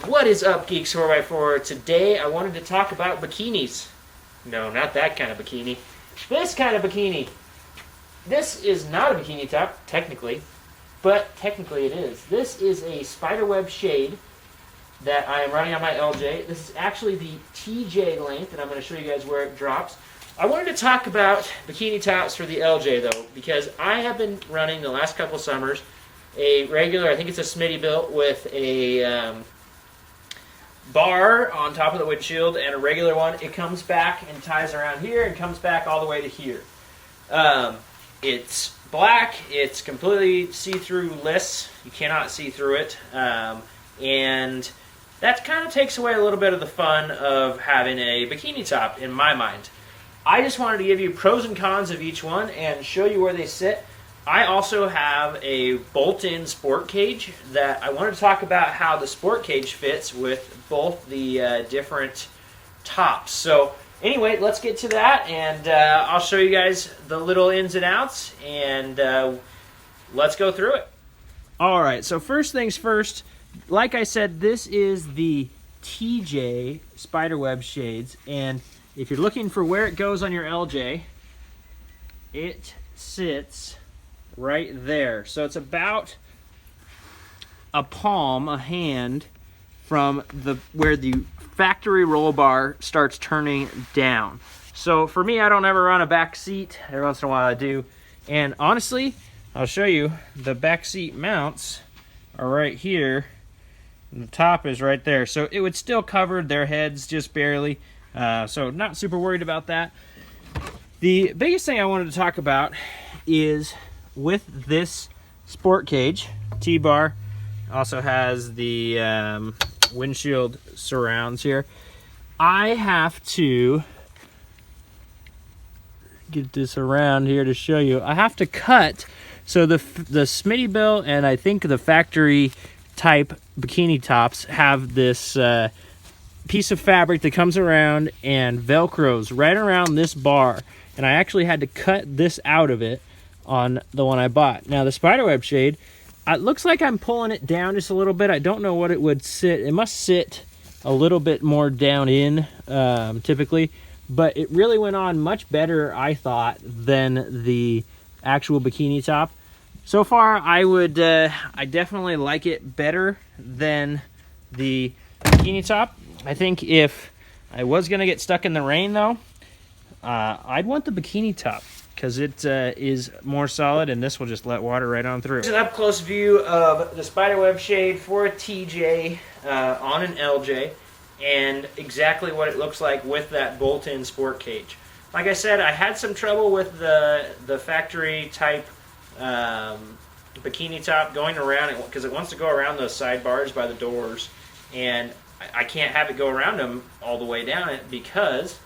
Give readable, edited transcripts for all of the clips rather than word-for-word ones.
What is up, Geeks 4x4? Today I wanted to talk about bikinis. No, not that kind of bikini. This kind of bikini. This is not a bikini top, technically, but technically it is. This is a Spiderweb shade that I am running on my LJ. This is actually the TJ length, and I'm going to show you guys where it drops. I wanted to talk about bikini tops for the LJ, though, because I have been running the last couple summers a regular, I think it's a Smitty built with a bar on top of the windshield and a regular one. It comes back and ties around here and comes back all the way to here. It's black. It's completely see-through-less. You cannot see through it. And that kind of takes away a little bit of the fun of having a bikini top, in my mind. I just wanted to give you pros and cons of each one and show you where they sit. I also have a bolt-in sport cage that I wanted to talk about how the sport cage fits with both the different tops. So anyway, let's get to that, and I'll show you guys the little ins and outs, and let's go through it. All right, so first things first, like I said, this is the TJ Spiderweb shades, and if you're looking for where it goes on your LJ, it sits right there. So it's about a palm, a hand, from where the factory roll bar starts turning down. So for me, I don't ever run a back seat. Every once in a while I do. And honestly, I'll show you, the back seat mounts are right here. And the top is right there. So it would still cover their heads just barely. So not super worried about that. The biggest thing I wanted to talk about is with this sport cage, T-bar, also has the windshield surrounds here. I have to get this around here to show you. I have to cut, so the Smitty built and I think the factory type bikini tops have this piece of fabric that comes around and velcros right around this bar, and I actually had to cut this out of it on the one I bought. Now the Spiderweb shade, it looks like I'm pulling it down just a little bit. I don't know what it would sit. It must sit a little bit more down in typically, but it really went on much better, I thought, than the actual bikini top. So far, I definitely like it better than the bikini top. I think if I was gonna get stuck in the rain though, I'd want the bikini top, because it is more solid, and this will just let water right on through. Here's an up-close view of the Spiderweb shade for a TJ on an LJ, and exactly what it looks like with that bolt-in sport cage. Like I said, I had some trouble with the factory type bikini top going around it, because it wants to go around those sidebars by the doors, and I can't have it go around them all the way down it because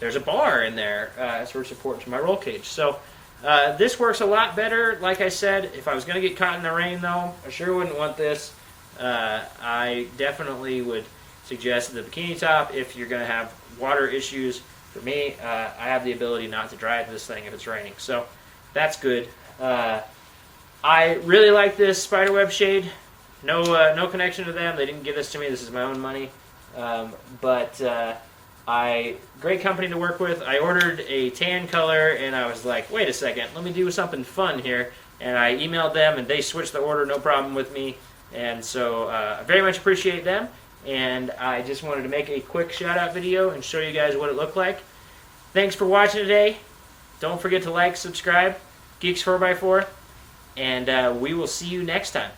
there's a bar in there for support to my roll cage. So this works a lot better. Like I said, if I was going to get caught in the rain, though, I sure wouldn't want this. I definitely would suggest the bikini top if you're going to have water issues. For me, I have the ability not to drive this thing if it's raining, so that's good. I really like this Spiderweb shade. No connection to them. They didn't give this to me. This is my own money. Great company to work with. I ordered a tan color, and I was like, wait a second, let me do something fun here. And I emailed them, and they switched the order, no problem with me. And so I very much appreciate them. And I just wanted to make a quick shout-out video and show you guys what it looked like. Thanks for watching today. Don't forget to like, subscribe, Geeks 4x4, and we will see you next time.